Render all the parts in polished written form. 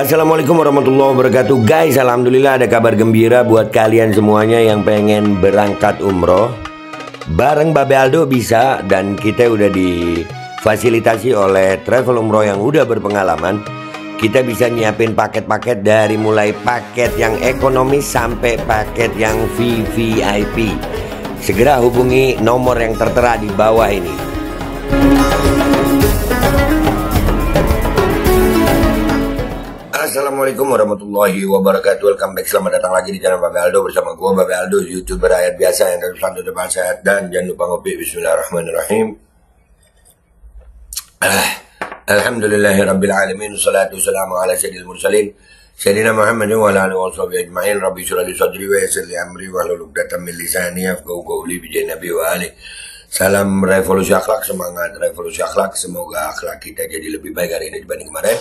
Assalamualaikum warahmatullahi wabarakatuh. Guys, alhamdulillah ada kabar gembira buat kalian semuanya yang pengen berangkat umroh. Bareng Babe Aldo bisa, dan kita udah difasilitasi oleh travel umroh yang udah berpengalaman. Kita bisa nyiapin paket-paket dari mulai paket yang ekonomis sampai paket yang VVIP. Segera hubungi nomor yang tertera di bawah ini. Assalamualaikum warahmatullahi wabarakatuh. Welcome back, selamat datang lagi di channel Babe Aldo bersama gue Babe Aldo, YouTuber rakyat biasa yang terus santun depan sehat. Dan jangan lupa ngopi. Bismillahirrahmanirrahim. Alhamdulillahirrabbilalamin. Wassalatu wassalamu ala sayyidil mursalin Sayyidina Muhammadin wa ala alihi wa sahbihi ajma'in. Rabbi syrah li sadri wa yassir li amri wahlul 'uqdatam min lisani yafqahu qawli bi nabi wa alihi. Salam revolusi akhlak, semangat revolusi akhlak. Semoga akhlak kita jadi lebih baik hari ini dibanding kemarin.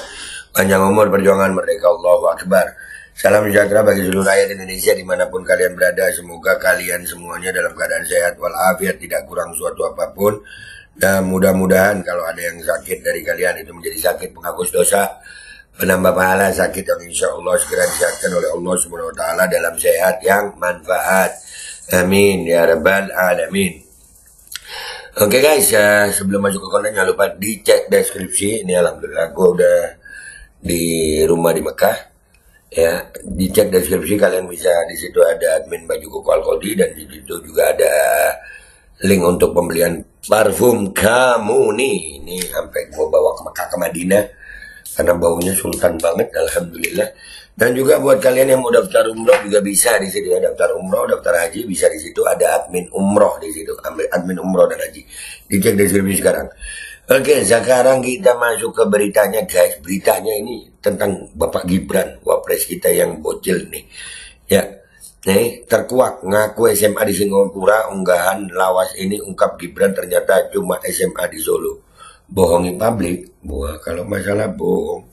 Panjang umur, perjuangan, merdeka, Allahu Akbar. Salam sejahtera bagi seluruh rakyat Indonesia dimanapun kalian berada. Semoga kalian semuanya dalam keadaan sehat walafiat, tidak kurang suatu apapun. Dan mudah-mudahan kalau ada yang sakit dari kalian itu menjadi sakit penghapus dosa, penambah pahala, sakit yang insya Allah segera disehatkan oleh Allah Subhanahu wa Ta'ala dalam sehat yang manfaat. Amin ya rabbal alamin. Oke guys, sebelum masuk ke konten jangan lupa dicek deskripsi. Ini alhamdulillah gue udah di rumah di Mekah. Ya, dicek deskripsi, kalian bisa di situ ada admin baju koko Al-Qodi, dan di situ juga ada link untuk pembelian parfum kamu nih. Ini sampai gue bawa ke Mekah ke Madinah karena baunya sultan banget, alhamdulillah. Dan juga buat kalian yang mau daftar umroh juga bisa di situ ya, daftar umroh, daftar haji bisa di situ, ada admin umroh di situ, admin umroh dan haji. Dicek deskripsi sekarang. Oke, sekarang kita masuk ke beritanya guys. Beritanya ini tentang Bapak Gibran, wapres kita yang bocil nih. Ya, nih terkuak ngaku SMA di Singapura, unggahan lawas ini ungkap Gibran ternyata cuma SMA di Solo. Bohongi publik, wah kalau masalah bohong.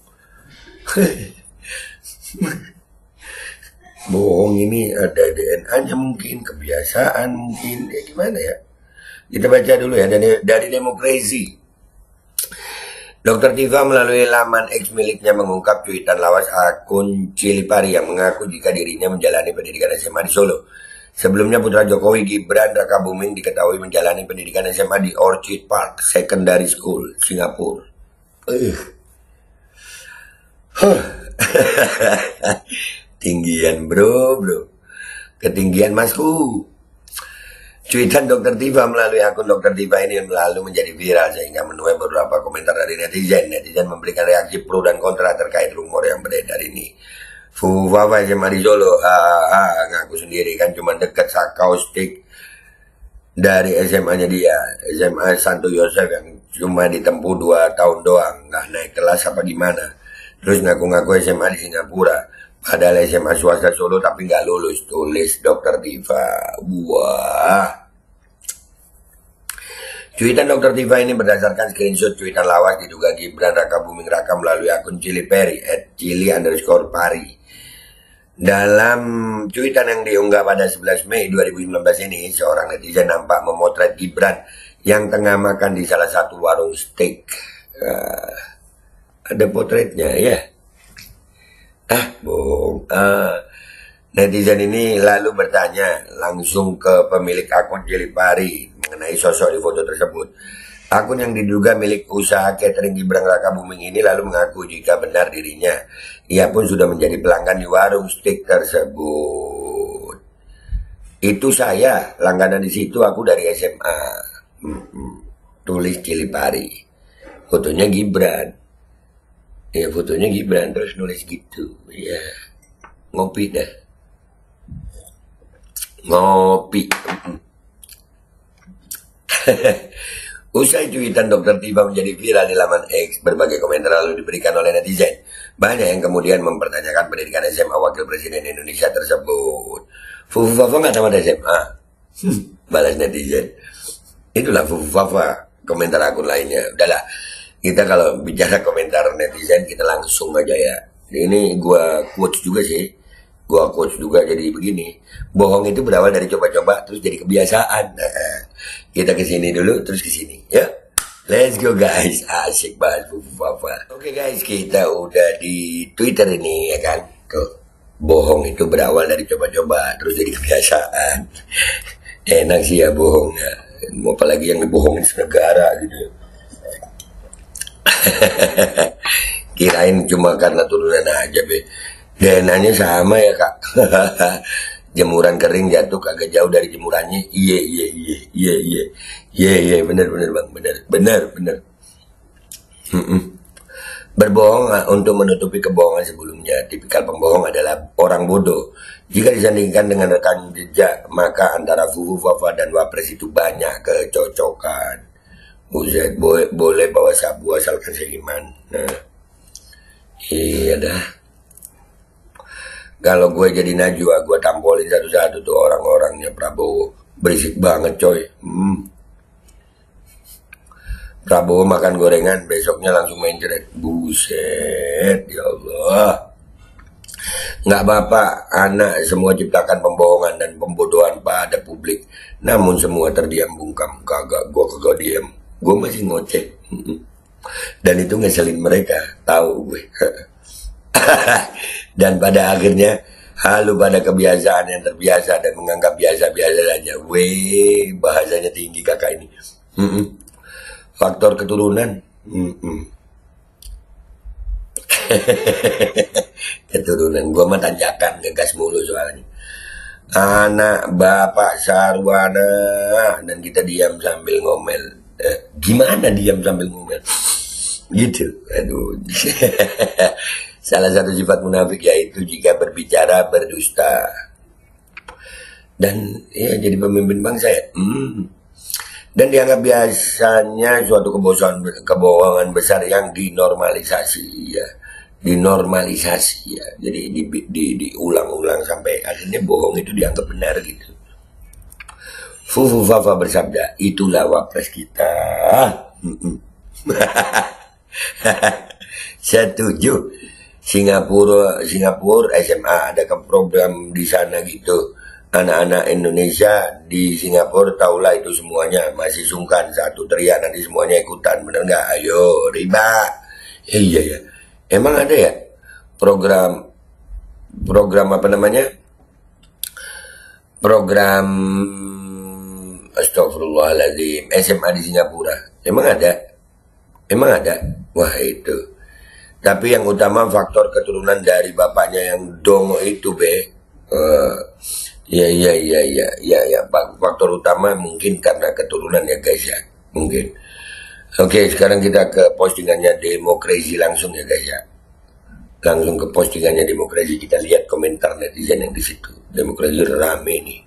Bohong ini ada DNA-nya mungkin, kebiasaan mungkin, ya gimana ya? Kita baca dulu ya dari Demokrasi. Dr. Tifa melalui laman X miliknya mengungkap cuitan lawas akun Cilipari yang mengaku jika dirinya menjalani pendidikan SMA di Solo. Sebelumnya putra Jokowi Gibran Rakabuming diketahui menjalani pendidikan SMA di Orchid Park Secondary School, Singapura. Tinggian bro, ketinggian masku. Cuitan Dr. Tifa melalui akun Dr. Tifa ini lalu menjadi viral sehingga menuai beberapa komentar dari netizen. Netizen memberikan reaksi pro dan kontra terkait rumor yang beredar ini. Fufafa SMA di Solo, ngaku sendiri kan cuma dekat Sakaustik dari SMA-nya dia, SMA Santo Yosef yang cuma ditempuh 2 tahun doang, nggak naik kelas apa gimana. Terus ngaku-ngaku SMA di Singapura, padahal SMA swasta Solo tapi nggak lulus, tulis Dr. Tifa. Wah. Cuitan Dr. Tifa ini berdasarkan screenshot cuitan lawas diduga Gibran Rakabuming Raka melalui akun Cilipari @cili_pari. Dalam cuitan yang diunggah pada 11 Mei 2019 ini, seorang netizen nampak memotret Gibran yang tengah makan di salah satu warung steak. Ada potretnya ya. Bohong. Netizen ini lalu bertanya langsung ke pemilik akun Cilipari mengenai sosok di foto tersebut. Akun yang diduga milik usaha catering Gibran Rakabuming ini lalu mengaku jika benar dirinya, ia pun sudah menjadi pelanggan di warung steak tersebut. Itu saya langganan di situ, aku dari SMA. Tulis Cilipari. Fotonya Gibran. Ya fotonya Gibran terus nulis gitu. Ya ngopi dah. Ngopi. Usai cuitan Dr. Tifa menjadi viral di laman X, berbagai komentar lalu diberikan oleh netizen. Banyak yang kemudian mempertanyakan pendidikan SMA Wakil Presiden Indonesia tersebut. Fufu Fafa nggak tamat SMA? Balas netizen. Itulah Fufu Fafa, komentar akun lainnya. Udahlah, kita kalau bicara komentar netizen kita langsung aja ya. Ini gua quotes juga sih. Gua coach juga jadi begini. Bohong itu berawal dari coba-coba terus jadi kebiasaan. Nah, kita kesini dulu terus kesini ya. Let's go guys, asik banget Fufu Fafa. Oke guys, kita udah di Twitter ini ya kan. Tuh, bohong itu berawal dari coba-coba, terus jadi kebiasaan. Enak sih ya bohongnya. Mau apalagi yang dibohongin senegara gitu. Kirain cuma karena turunan aja be. DNA-nya sama ya kak. Jemuran kering jatuh kagak jauh dari jemurannya. Iya bener bang, bener. Berbohong untuk menutupi kebohongan sebelumnya. Tipikal pembohong adalah orang bodoh. Jika disandingkan dengan rekan jejak, maka antara Fufu Fafa dan Wapres itu banyak kecocokan. Buset, boleh bawa sabu asalkan seiman. Nah, iya dah. Kalau gue jadi Najwa, gue tampolin satu-satu tuh orang-orangnya Prabowo. Berisik banget coy. Prabowo makan gorengan, besoknya langsung main ceret. Buset, ya Allah. Nggak bapak, anak semua ciptakan pembohongan dan pembodohan pada publik. Namun semua terdiam bungkam. Gue kagak diam. Gue masih ngoceh. Dan itu ngeselin mereka, tahu gue. Dan pada akhirnya halu pada kebiasaan yang terbiasa dan menganggap biasa-biasa saja. Weh, bahasanya tinggi kakak ini. Faktor keturunan. Keturunan gua mah tanjakan, ngegas mulu soalnya. Anak bapak sarwana, dan kita diam sambil ngomel. Gimana diam sambil ngomel? Gitu. Aduh. Salah satu sifat munafik yaitu jika berbicara berdusta. Dan ya jadi pemimpin bangsa ya. Dan dianggap biasanya suatu kebohongan besar yang dinormalisasi ya. Dinormalisasi ya. Jadi diulang-ulang sampai akhirnya bohong itu dianggap benar gitu. Fufu Fafa bersabda, itulah Wapres kita. Setuju. Singapura SMA ada program di sana gitu. Anak-anak Indonesia di Singapura taulah itu semuanya, masih sungkan satu teriak nanti semuanya ikutan, bener nggak? Ayo riba. Iya ya. Emang ada ya program apa namanya? Program astagfirullahaladzim SMA di Singapura. Emang ada? Wah itu. Tapi yang utama faktor keturunan dari bapaknya yang dongo itu be. Ya. Faktor utama mungkin karena keturunan ya guys ya. Mungkin. Oke, sekarang kita ke postingannya Demokrasi langsung ya guys ya. Langsung ke postingannya Demokrasi, kita lihat komentar netizen yang di situ. Demokrasi rame nih.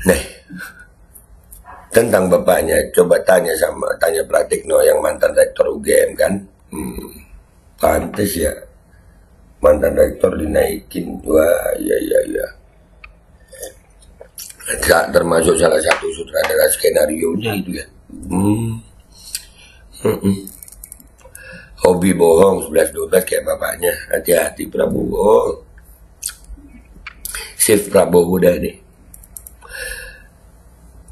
Nah, tentang bapaknya, coba tanya Pratikno yang mantan rektor UGM kan. Pantes ya mantan rektor dinaikin. Wah ya. Termasuk salah satu sutradara skenario-nya itu ya. Hobi bohong 11-12 kayak bapaknya. Hati-hati Prabowo. Shift Prabowo dah nih.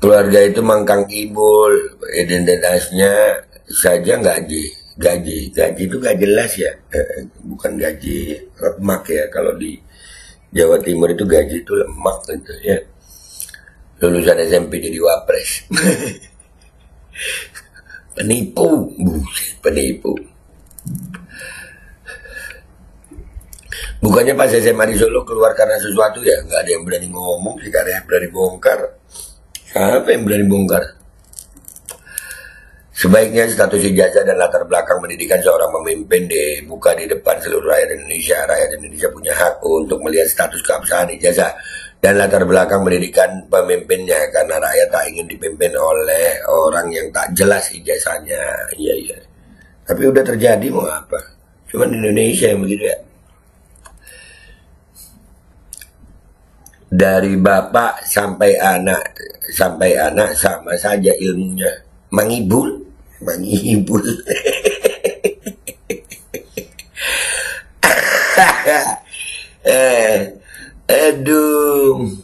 Keluarga itu mangkang kibul, identitasnya saja gaji itu gak jelas ya, bukan gaji lemak ya. Kalau di Jawa Timur itu gaji itu lemak gitu ya. Lulusan SMP jadi Wapres. Penipu. Bukannya pas SMA di Solo keluar karena sesuatu ya, nggak ada yang berani ngomong, tidak ada yang berani bongkar. Siapa yang berani bongkar? Sebaiknya status ijazah dan latar belakang pendidikan seorang pemimpin dibuka di depan seluruh rakyat Indonesia. Rakyat Indonesia punya hak untuk melihat status keabsahan ijazah dan latar belakang pendidikan pemimpinnya, karena rakyat tak ingin dipimpin oleh orang yang tak jelas ijazahnya. Iya. Tapi udah terjadi mau apa? Cuman di Indonesia yang begitu ya. Dari bapak sampai anak sama saja ilmunya. Mangibul. Aduh.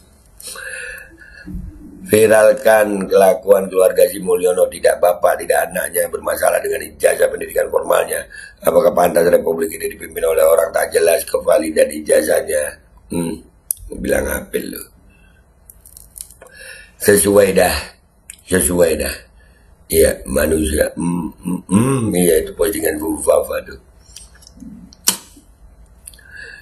Viral mendapatkan kelakuan keluarga Sri Mulyono, tidak bapak, tidak anaknya bermasalah dengan ijazah pendidikan formalnya, apakah pantas Republik ini dipimpin oleh orang tak jelas kevalidan ijazahnya? Bilang apel lu. Sesuai dah. Iya, manusia. Iya, itu postingan Bu Fafa tuh.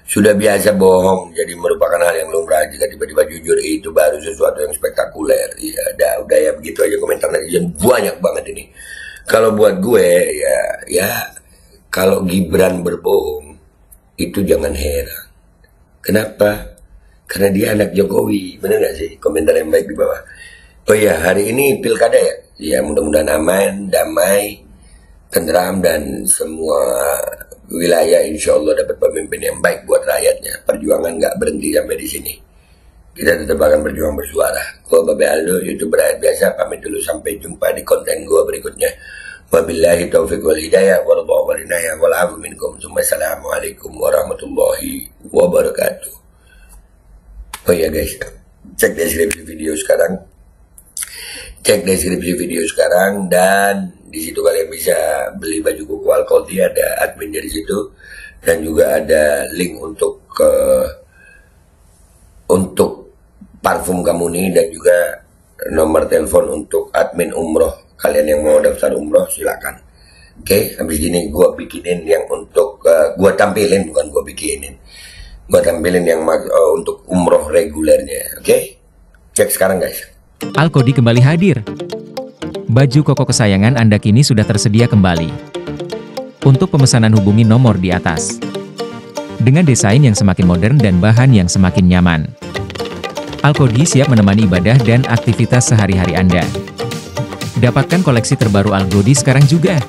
Sudah biasa bohong, jadi merupakan hal yang lumrah. Jika tiba-tiba jujur, itu baru sesuatu yang spektakuler. Ya, udah ya begitu aja komentar netizen banyak banget ini. Kalau buat gue, ya kalau Gibran berbohong, itu jangan heran. Kenapa? Karena dia anak Jokowi, bener gak sih? Komentar yang baik di bawah. Oh iya, hari ini pilkada ya? Ya mudah-mudahan aman, damai, tenteram, dan semua wilayah insya Allah dapat pemimpin yang baik buat rakyatnya. Perjuangan nggak berhenti sampai di sini. Kita tetap akan berjuang bersuara. Gua Babe Aldo, YouTuber rakyat biasa, pamit dulu, sampai jumpa di konten gua berikutnya. Wabillahi taufiq wal hidayah, wallahu wal inayah, wal afu minkum. Assalamualaikum warahmatullahi wabarakatuh. Oh iya guys, cek deskripsi video sekarang, dan di situ kalian bisa beli baju kuku Alkolti, ada admin dari situ, dan juga ada link untuk parfum Kamuni, dan juga nomor telepon untuk admin umroh. Kalian yang mau daftar umroh silakan. Oke, habis gini gua bikinin yang untuk gua tampilin, bukan gua bikinin. Gua tampilin yang untuk umroh regulernya. Oke? Cek sekarang guys. Alkodi kembali hadir. Baju koko kesayangan Anda kini sudah tersedia kembali. Untuk pemesanan hubungi nomor di atas. Dengan desain yang semakin modern dan bahan yang semakin nyaman. Alkodi siap menemani ibadah dan aktivitas sehari-hari Anda. Dapatkan koleksi terbaru Alkodi sekarang juga.